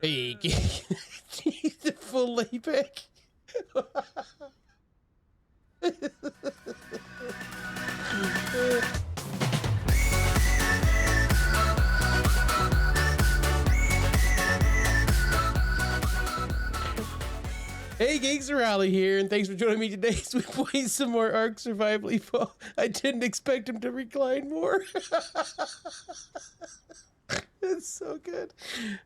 Hey, the full layback. Hey, Geeks, Arahli here, and thanks for joining me today as we play some more ARK Survival Evolved. I didn't expect him to recline more. It's so good.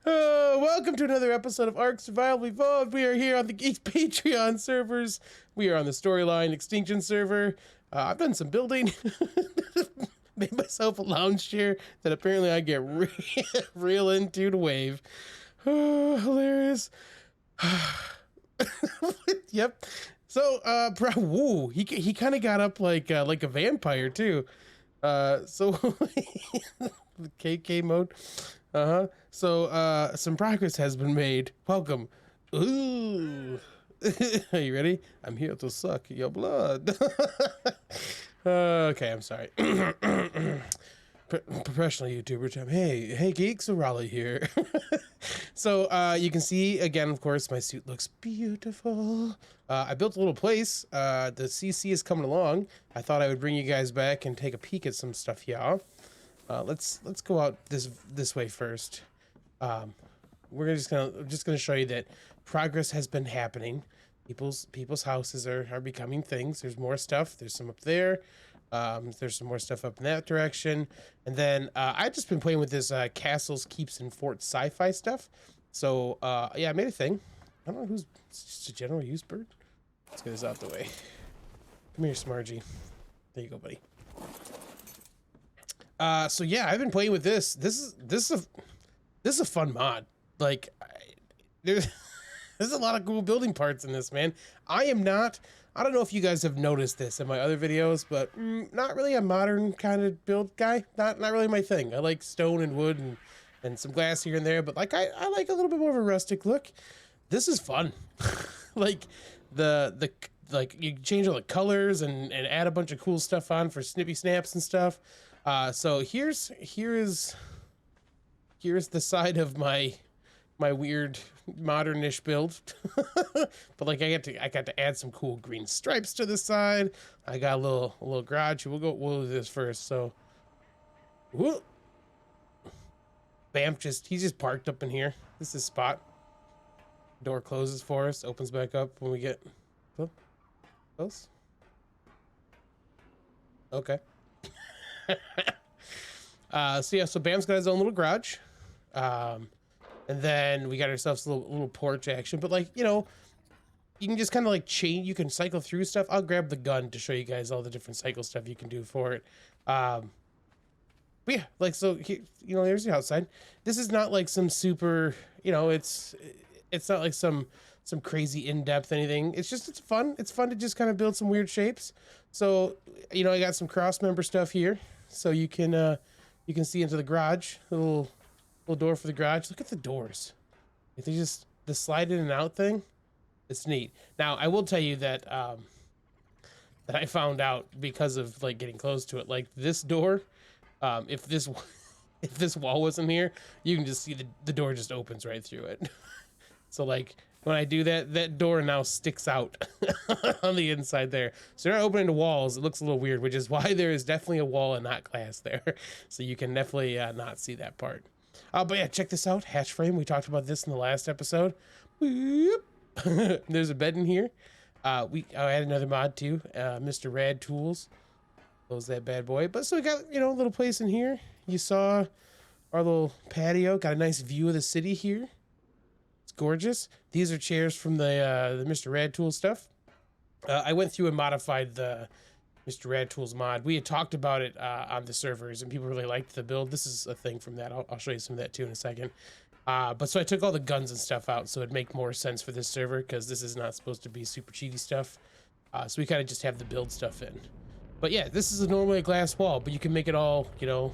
Welcome to another episode of ARK Survival Evolved. We are here on the Geeks Patreon servers. We are on the storyline Extinction server. I've done some building. Made myself a lounge chair that apparently I get real into to wave. Oh, hilarious. Yep. So, woo, he kind of got up like a vampire too. So the KK mode. So, some progress has been made. Welcome. Ooh. Are you ready? I'm here to suck your blood. Okay, I'm sorry. Professional YouTuber time. Hey, Geeks, Arahli here. So, you can see, again, of course, my suit looks beautiful. I built a little place. The CC is coming along. I thought I would bring you guys back and take a peek at some stuff, y'all. Let's go out this way first. We're just gonna show you that progress has been happening. People's houses are becoming things. There's more stuff. There's some up there. There's some more stuff up in that direction. And then I've just been playing with this castles, keeps, and forts sci-fi stuff. So yeah, I made a thing. I don't know who's just a general use bird. Let's get this out the way. Come here, Smargy. There you go, buddy. So yeah, I've been playing with this. This is a fun mod. Like, there's a lot of cool building parts in this, man. I don't know if you guys have noticed this in my other videos, but not really a modern kind of build guy. Not really my thing. I like stone and wood and some glass here and there, but like I like a little bit more of a rustic look. This is fun. Like like you change all the colors and add a bunch of cool stuff on for snippy snaps and stuff. So here is the side of my weird modernish build. But like I got to add some cool green stripes to the side. I got a little garage. We'll do this first. So whoop. Bam, he's just parked up in here. This is his spot. Door closes for us, opens back up when we get close. Okay. So yeah, so Bam's got his own little garage. And then we got ourselves a little porch action, but like, you know, you can just kind of like chain, you can cycle through stuff. I'll grab the gun to show you guys all the different cycle stuff you can do for it. But yeah, like, so here, you know, there's the outside. This is not like some super, you know, it's not like some crazy in-depth anything. It's fun. It's fun to just kind of build some weird shapes. So, you know, I got some cross member stuff here. So you can see into the garage, the little door for the garage. Look at the doors. If they just, the slide in and out thing, it's neat. Now, I will tell you that that I found out because of like getting close to it, like this door, if this wall wasn't here, you can just see the door just opens right through it. So like when I do that, that door now sticks out on the inside there. So you're not opening to walls. It looks a little weird, which is why there is definitely a wall and not glass there. So you can definitely not see that part. But yeah, check this out. Hatch frame. We talked about this in the last episode. There's a bed in here. I added another mod too. Mr. Rad Tools. Close that bad boy. But so we got, you know, a little place in here. You saw our little patio. Got a nice view of the city here. It's gorgeous. These are chairs from the Mr. Rad Tools stuff. I went through and modified the Mr. Rad Tools mod. We had talked about it on the servers, and people really liked the build. This is a thing from that. I'll show you some of that too in a second. But so I took all the guns and stuff out, so it'd make more sense for this server, because this is not supposed to be super cheaty stuff. So we kind of just have the build stuff in. But yeah, this is normally a glass wall, but you can make it all, you know,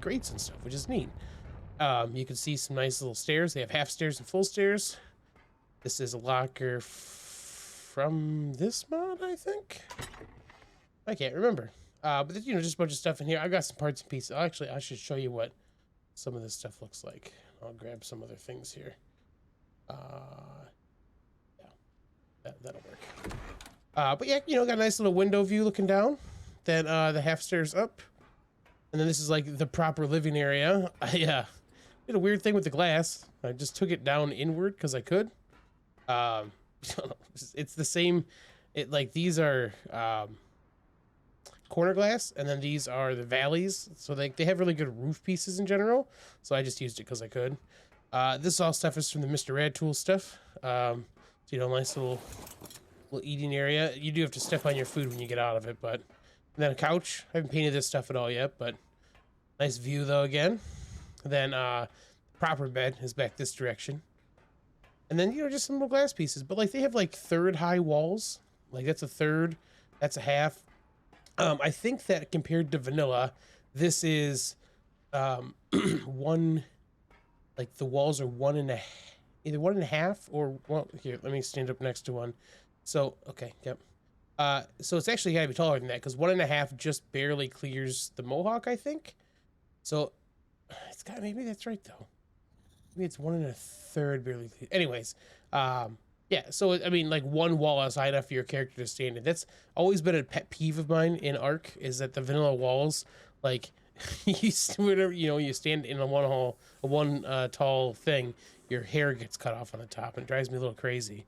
grates and stuff, which is neat. You can see some nice little stairs. They have half stairs and full stairs. This is a locker from this mod, I think. I can't remember. But you know, just a bunch of stuff in here. I got some parts and pieces. Actually, I should show you what some of this stuff looks like. I'll grab some other things here. Yeah, that'll work. But yeah, you know, got a nice little window view looking down. Then the half stairs up, and then this is like the proper living area. I did a weird thing with the glass. I just took it down inward because I could. Um, it's the same. It like these are corner glass, and then these are the valleys. So they have really good roof pieces in general. So I just used it because I could. This all stuff is from the Mr. Rad Tool stuff. So you know, nice little eating area. You do have to step on your food when you get out of it, but and then a couch. I haven't painted this stuff at all yet, but nice view though again. And then proper bed is back this direction. And then, you know, just some little glass pieces, but like they have like third high walls. Like that's a third, that's a half. I think that compared to vanilla, this is one, like the walls are either 1.5 or, well, here, let me stand up next to one. So, okay, yep. So it's actually gotta be taller than that because 1.5 just barely clears the mohawk, I think. So it's got, maybe that's right though. Maybe it's 1.33 barely clear. Anyways, yeah, so I mean, like one wall is high enough for your character to stand in. That's always been a pet peeve of mine in ARK, is that the vanilla walls, like, whenever, you know, you stand in a one tall thing, your hair gets cut off on the top, and it drives me a little crazy.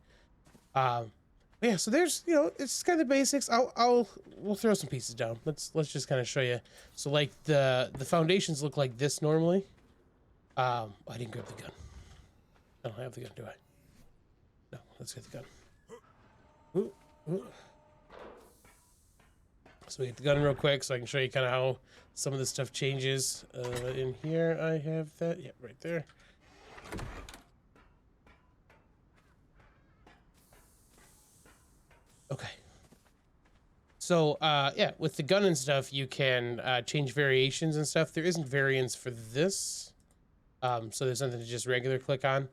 Yeah, so there's, you know, it's kind of the basics. We'll throw some pieces down. Let's just kind of show you. So like the foundations look like this normally. I didn't grab the gun. I don't have the gun, do I? No, let's get the gun. Ooh, ooh. So we get the gun real quick so I can show you kind of how some of this stuff changes. In here I have that. Yep, right there. Okay. So, yeah, with the gun and stuff, you can change variations and stuff. There isn't variants for this. So there's something to just regular click on.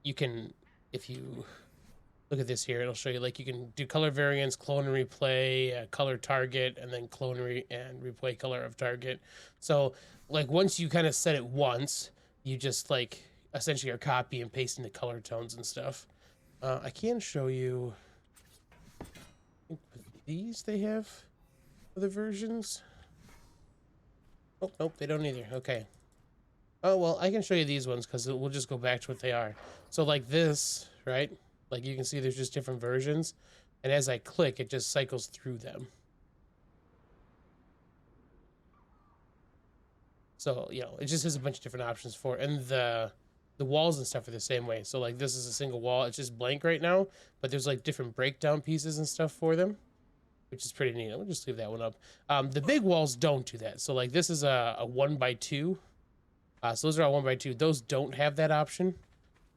You can, if you look at this here, it'll show you, like, you can do color variants, clone and replay, color target, and then clone and replay color of target. So, like, once you kind of set it once, you just, like, essentially are copy and pasting the color tones and stuff. I can show you, I think these they have other versions. Oh, nope, they don't either. Okay. Oh, well, I can show you these ones because we'll just go back to what they are. So like this, right? Like you can see there's just different versions. And as I click, it just cycles through them. So, you know, it just has a bunch of different options for it. And the walls and stuff are the same way. So like this is a single wall. It's just blank right now, but there's like different breakdown pieces and stuff for them, which is pretty neat. We'll just leave that one up. The big walls don't do that. So like this is a 1x2. So those are all 1x2. Those don't have that option.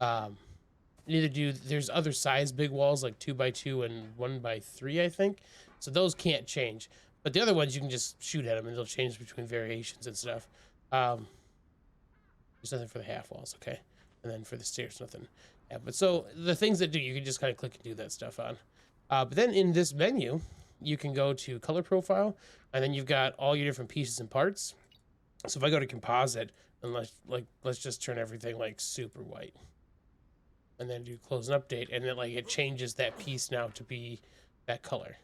Neither do, there's other size big walls like 2x2 and 1x3, I think. So those can't change. But the other ones, you can just shoot at them and they'll change between variations and stuff. There's nothing for the half walls, okay? And then for the stairs, nothing. Yeah, but so the things that do, you can just kind of click and do that stuff on. But then in this menu, you can go to color profile, and then you've got all your different pieces and parts. So if I go to composite, and let's just turn everything like super white, and then do close and update, and then like it changes that piece now to be that color.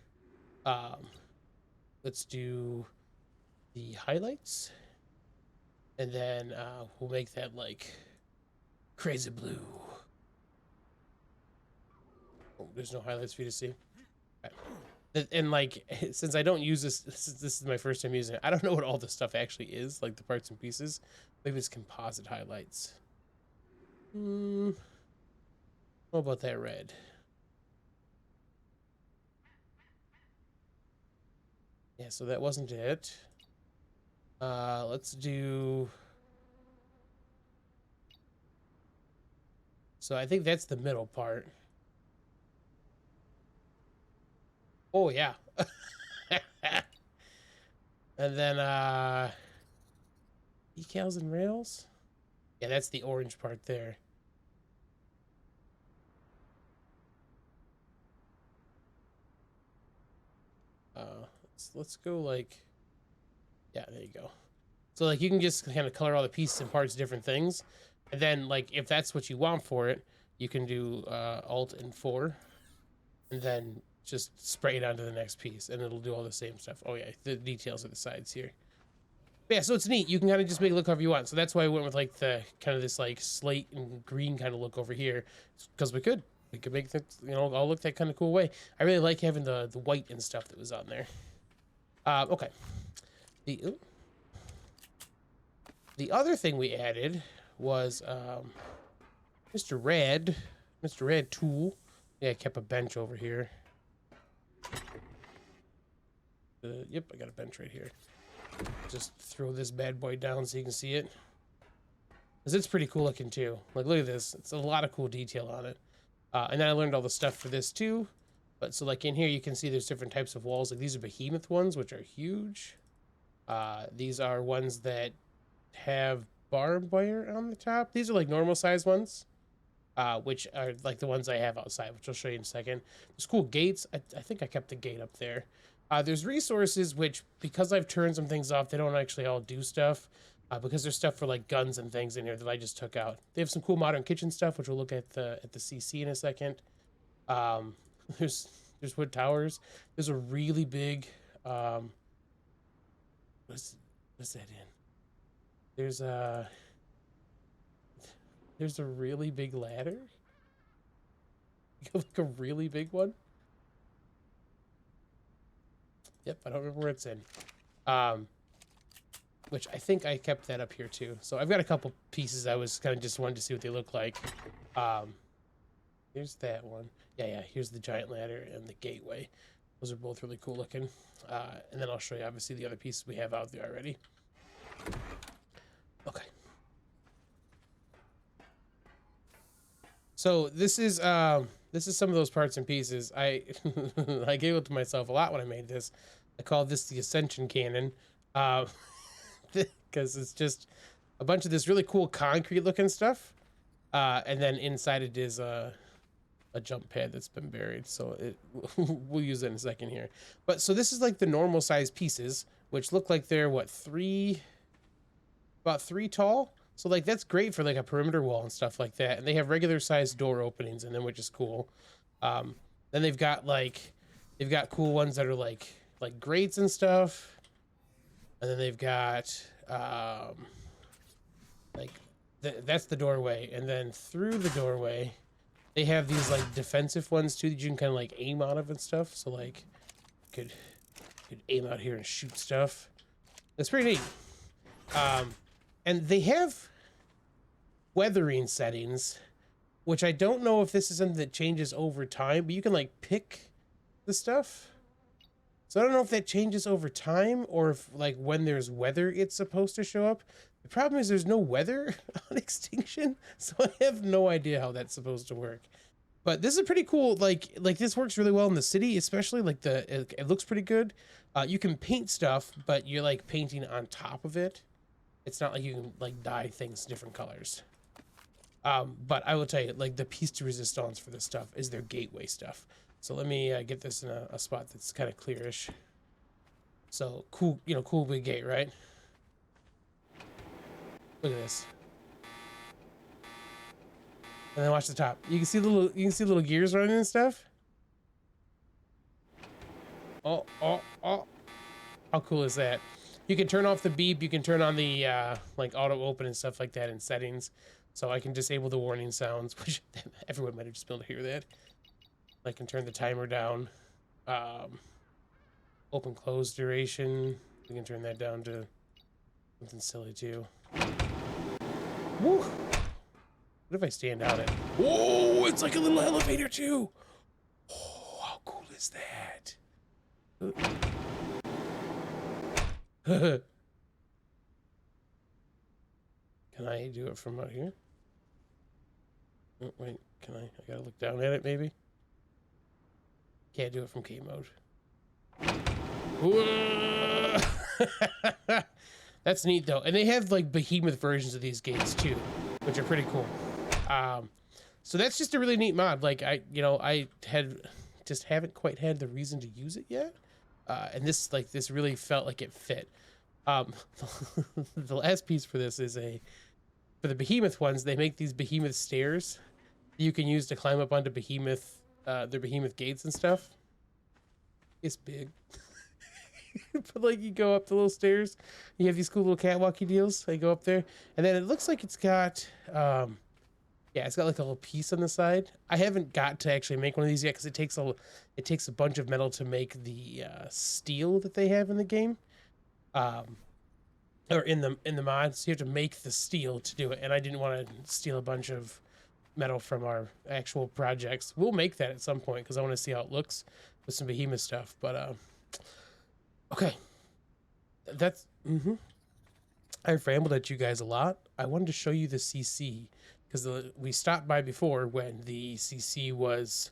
Let's do the highlights, and then we'll make that like crazy blue. Oh, there's no highlights for you to see. Right. And like, since I don't use this is my first time using it, I don't know what all this stuff actually is, like the parts and pieces. Maybe it's composite highlights. What about that red? Yeah, so that wasn't it. Let's do, so I think that's the middle part. Oh yeah. And then decals and rails. Yeah, that's the orange part there. Let's go like, yeah, there you go. So like you can just kind of color all the pieces and parts different things. And then like if that's what you want for it, you can do Alt and 4, and then just spray it onto the next piece, and it'll do all the same stuff. Oh yeah, the details of the sides here. But yeah, so it's neat. You can kind of just make it look however you want. So that's why I went with like the kind of this like slate and green kind of look over here, because we could make things, you know, all look that kind of cool way. I really like having the white and stuff that was on there. Okay. The other thing we added was Mr. Rad tool. Yeah, I kept a bench over here. Yep, I got a bench right here. Just throw this bad boy down so you can see it. Because it's pretty cool looking too. Like, look at this. It's a lot of cool detail on it. And then I learned all the stuff for this too. But so like in here, you can see there's different types of walls. Like these are Behemoth ones, which are huge. These are ones that have barbed wire on the top. These are like normal size ones, which are like the ones I have outside, which I'll show you in a second. There's cool gates. I think I kept the gate up there. There's resources, which because I've turned some things off, they don't actually all do stuff. Because there's stuff for like guns and things in here that I just took out. They have some cool modern kitchen stuff, which we'll look at the CC in a second. There's wood towers. There's a really big what's that in? There's a really big ladder. Like a really big one. Yep, I don't remember where it's in. Which I think I kept that up here too. So I've got a couple pieces I was kind of just wanted to see what they look like. Here's that one. Yeah, here's the giant ladder and the gateway. Those are both really cool looking. And then I'll show you obviously the other pieces we have out there already. Okay. So this is some of those parts and pieces. I I gave it to myself a lot when I made this. I called this the Ascension Cannon. Because it's just a bunch of this really cool concrete looking stuff, and then inside it is a jump pad that's been buried, so we'll use it in a second here. But so this is like the normal size pieces, which look like they're what, about 3 tall. So like that's great for like a perimeter wall and stuff like that. And they have regular sized door openings in them, which is cool. Then they've got cool ones that are like grates and stuff. And then they've got, that's the doorway. And then through the doorway, they have these, like, defensive ones, too, that you can kind of, like, aim out of and stuff. So, like, you could aim out here and shoot stuff. That's pretty neat. And they have weathering settings, which I don't know if this is something that changes over time, but you can, like, pick the stuff. So I don't know if that changes over time or if like when there's weather it's supposed to show up. The problem is there's no weather on Extinction, so I have no idea how that's supposed to work. But this is pretty cool. Like this works really well in the city, especially like it looks pretty good. You can paint stuff, but you're like painting on top of it. It's not like you can like dye things different colors. But I will tell you, like the piece de resistance for this stuff is their gateway stuff. So let me get this in a spot that's kind of clearish. So cool, cool big gate, right? Look at this. And then watch the top. You can see little gears running and stuff. Oh. How cool is that? You can turn off the beep, you can turn on the like auto open and stuff like that in settings. So I can disable the warning sounds, which everyone might have just been able to hear that. I can turn the timer down. Open close duration. We can turn that down to something silly too. Woo! What if I stand out it? Whoa! It's like a little elevator too. Oh, how cool is that? Can I do it from out here? Oh, wait, can I? I gotta look down at it maybe. Can't do it from K mode. That's neat though, and they have like behemoth versions of these gates too, which are pretty cool. So that's just a really neat mod. Like I haven't quite had the reason to use it yet, and this really felt like it fit. The last piece for this is a for the Behemoth ones, they make these Behemoth Stairs you can use to climb up onto Behemoth, their Behemoth gates and stuff. It's big. But like you go up the little stairs, you have these cool little catwalky deals. They go up there, and then it looks like it's got, yeah, it's got like a little piece on the side. I haven't got to actually make one of these yet because it takes a bunch of metal to make the steel that they have in the game, or in the mods. So you have to make the steel to do it, and I didn't want to steal a bunch of metal from our actual projects. We'll make that at some point because I want to see how it looks with some Behemoth stuff. But okay, that's I've rambled at you guys a lot. I wanted to show you the CC because we stopped by before when the CC was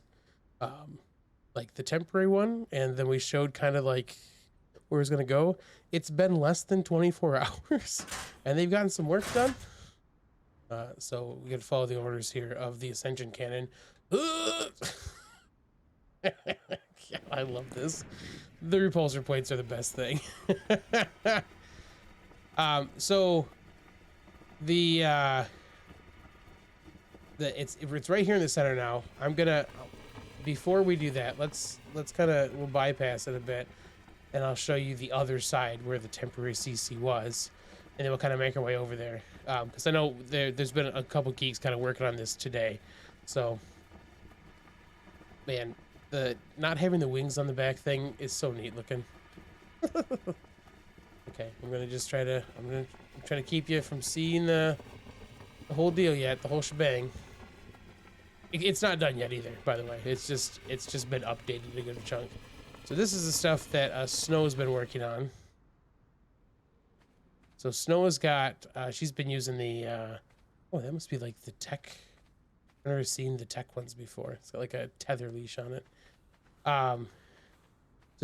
like the temporary one, and then we showed kind of like where it's gonna go. It's been less than 24 hours, and they've gotten some work done. So we gotta follow the orders here of the Ascension Cannon. Yeah, I love this. The repulsor plates are the best thing. So it's right here in the center now. I'm gonna, before we do that, let's we'll bypass it a bit, and I'll show you the other side where the temporary CC was, and then we'll kind of make our way over there. Because I know there's been a couple geeks kind of working on this today. So, man, the not having the wings on the back thing is so neat looking. Okay, I'm gonna try to keep you from seeing the whole deal yet, the whole shebang. It's not done yet either, by the way. It's just been updated a good chunk. So this is the stuff that Snow's been working on. So Snow has got, she's been using the, oh, that must be like the tech. I've never seen the tech ones before. It's got like a tether leash on it. So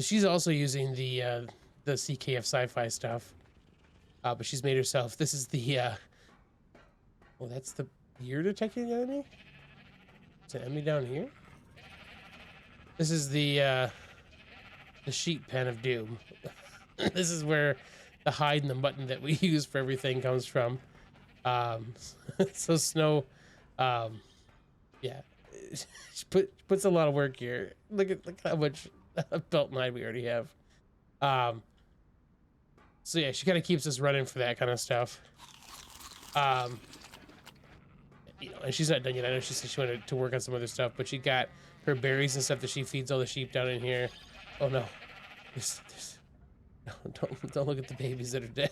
she's also using the CKF sci-fi stuff. But she's made herself, this is the, well, that's the ear detecting enemy? Is an enemy down here? This is the sheep pen of doom. This is where the hide and the mutton that we use for everything comes from. So Snow, yeah, she puts a lot of work here. Look how much belt and hide we already have. So yeah, she kind of keeps us running for that kind of stuff. You know, and she's not done yet. I know she said she wanted to work on some other stuff, but she got her berries and stuff that she feeds all the sheep down in here. Oh no, no, don't look at the babies that are dead.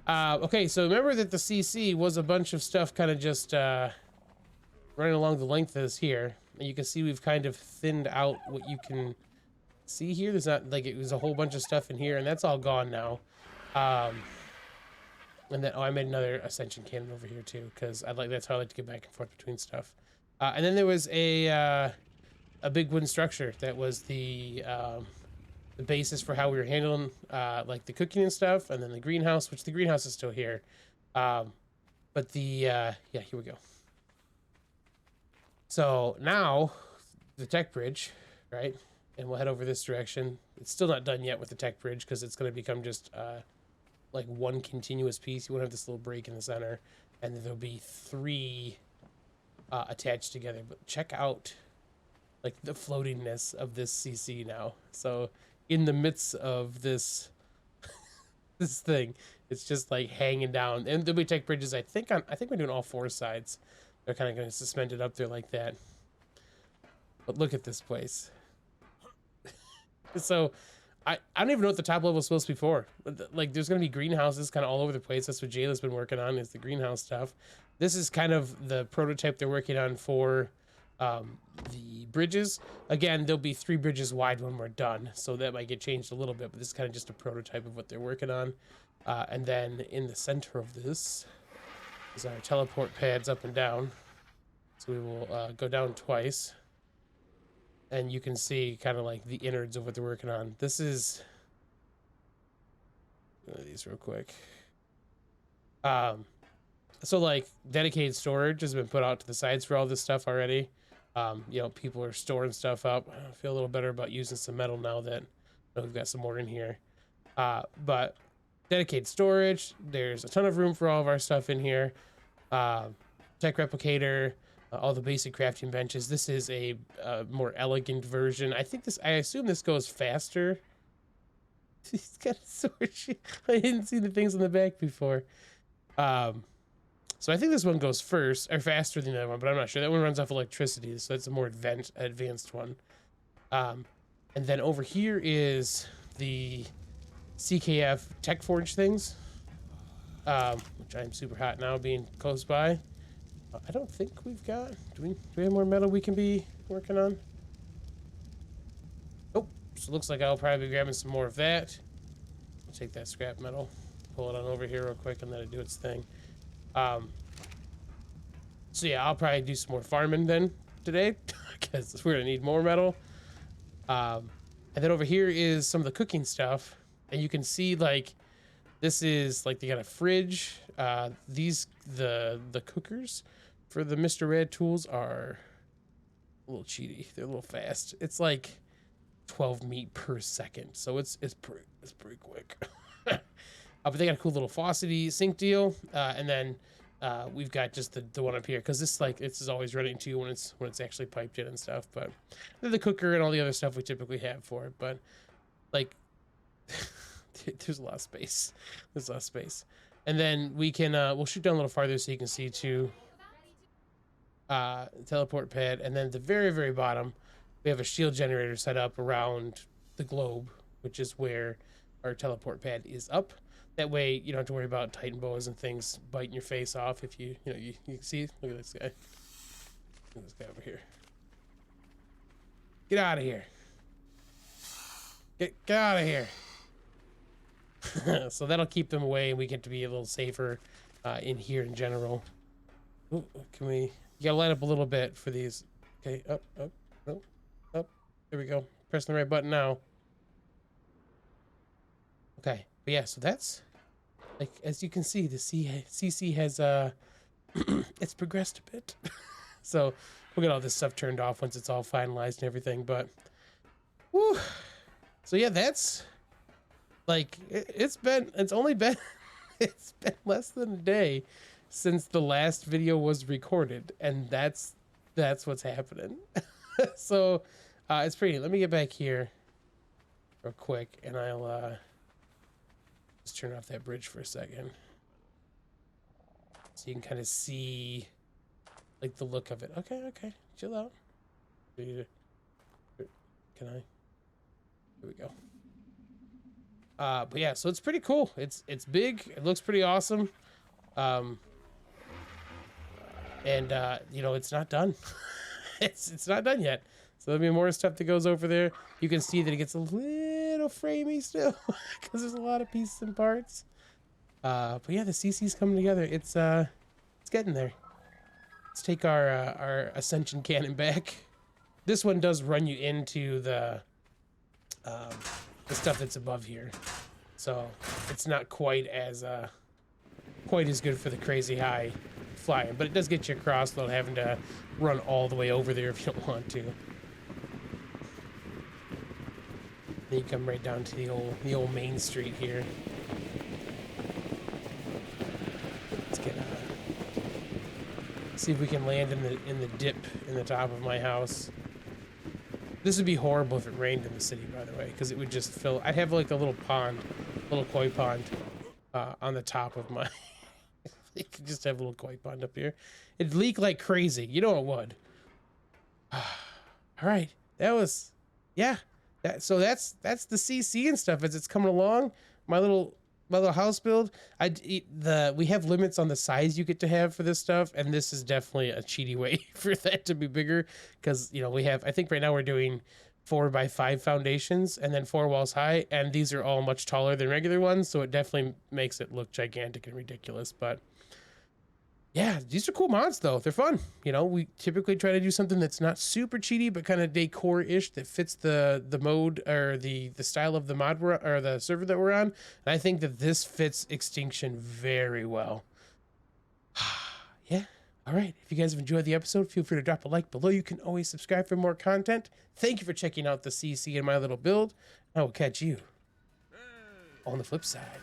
Okay, so remember that the CC was a bunch of stuff kind of just running along the length of this here. And you can see we've kind of thinned out what you can see here. There's not, like, it was a whole bunch of stuff in here, and that's all gone now. And then, oh, I made another Ascension Cannon over here too, because that's how I like to get back and forth between stuff. And then there was a big wooden structure that was the basis for how we were handling like the cooking and stuff, and then the greenhouse, which the greenhouse is still here. But yeah, here we go. So now the tech bridge, right? And we'll head over this direction. It's still not done yet with the tech bridge because it's going to become just like one continuous piece. You won't have this little break in the center, and then there'll be 3 attached together. But check out like the floatingness of this CC now. So in the midst of this this thing, it's just like hanging down. And there'll be tech bridges. I think we're doing all 4 sides. They're kind of going to suspend it up there like that. But look at this place. So I don't even know what the top level is supposed to be for. Like, there's going to be greenhouses kind of all over the place. That's what Jayla's been working on, is the greenhouse stuff. This is kind of the prototype they're working on for the bridges. Again, there'll be 3 bridges wide when we're done, so that might get changed a little bit, but this is kind of just a prototype of what they're working on. And then in the center of this is our teleport pads up and down. So we will go down twice. And you can see kind of like the innards of what they're working on. This is these real quick. So like dedicated storage has been put out to the sides for all this stuff already. You know, people are storing stuff up. I feel a little better about using some metal now that we've got some more in here. But dedicated storage. There's a ton of room for all of our stuff in here. Tech replicator, all the basic crafting benches. This is a more elegant version. I assume this goes faster. He's got a sword. I didn't see the things on the back before. So I think this one goes first or faster than the other one, but I'm not sure. That one runs off electricity, so it's a more advanced one. And then over here is the CKF Tech Forge things, which I'm super hot now being close by. I don't think we've got. Do we have more metal we can be working on? Nope. So it looks like I'll probably be grabbing some more of that. I'll take that scrap metal, pull it on over here real quick, and let it do its thing. So yeah, I'll probably do some more farming then today because we're gonna need more metal. And then over here is some of the cooking stuff, and you can see like this is like they got a fridge. The cookers for the Mr. Red tools are a little cheaty. They're a little fast. It's like 12 meat per second, so it's pretty quick. But they got a cool little faucety sink deal, and then we've got just the one up here because this is always running too when it's actually piped in and stuff. But then the cooker and all the other stuff we typically have for it. But like, there's a lot of space. There's a lot of space, and then we can we'll shoot down a little farther so you can see too. Teleport pad, and then at the very bottom we have a shield generator set up around the globe, which is where our teleport pad is up. That way you don't have to worry about Titan boas and things biting your face off if you can see. Look at this guy. Look at this guy over here. Get out of here. Get out of here. So that'll keep them away, and we get to be a little safer in here in general. Ooh, can we? You gotta light up a little bit for these. Okay, up. There we go. Pressing the right button now. Okay, but yeah, so that's like, as you can see, the CC has it's progressed a bit. So we'll get all this stuff turned off once it's all finalized and everything. But whew. So yeah, that's like it's been less than a day since the last video was recorded, and that's what's happening. So it's pretty. Let me get back here real quick, and I'll just turn off that bridge for a second so you can kind of see like the look of it. Okay, chill out. Can I? Here we go. But yeah, so it's pretty cool. It's big. It looks pretty awesome. And you know, it's not done. it's not done yet. So there'll be more stuff that goes over there. You can see that it gets a little framey still because there's a lot of pieces and parts. But yeah, the CC's coming together. It's getting there. Let's take our Ascension Cannon back. This one does run you into the stuff that's above here, so it's not quite as good for the crazy high flying, but it does get you across without having to run all the way over there if you don't want to. Then you come right down to the old main street here. Let's get see if we can land in the dip in the top of my house. This would be horrible if it rained in the city, by the way, because it would just fill. I'd have like a little pond, little koi pond, on the top of my. You could just have a little koi pond up here. It'd leak like crazy. You know it would. All right, that was, yeah. So that's the CC and stuff as it's coming along. My little house build. We have limits on the size you get to have for this stuff, and this is definitely a cheaty way for that to be bigger, because you know we have. I think right now we're doing 4x5 foundations and then 4 walls high, and these are all much taller than regular ones, so it definitely makes it look gigantic and ridiculous. But yeah, these are cool mods though. They're fun. You know, we typically try to do something that's not super cheaty, but kind of decor-ish that fits the mode or the style of the mod or the server that we're on. And I think that this fits Extinction very well. Yeah. All right. If you guys have enjoyed the episode, feel free to drop a like below. You can always subscribe for more content. Thank you for checking out the CC and my little build. I will catch you on the flip side.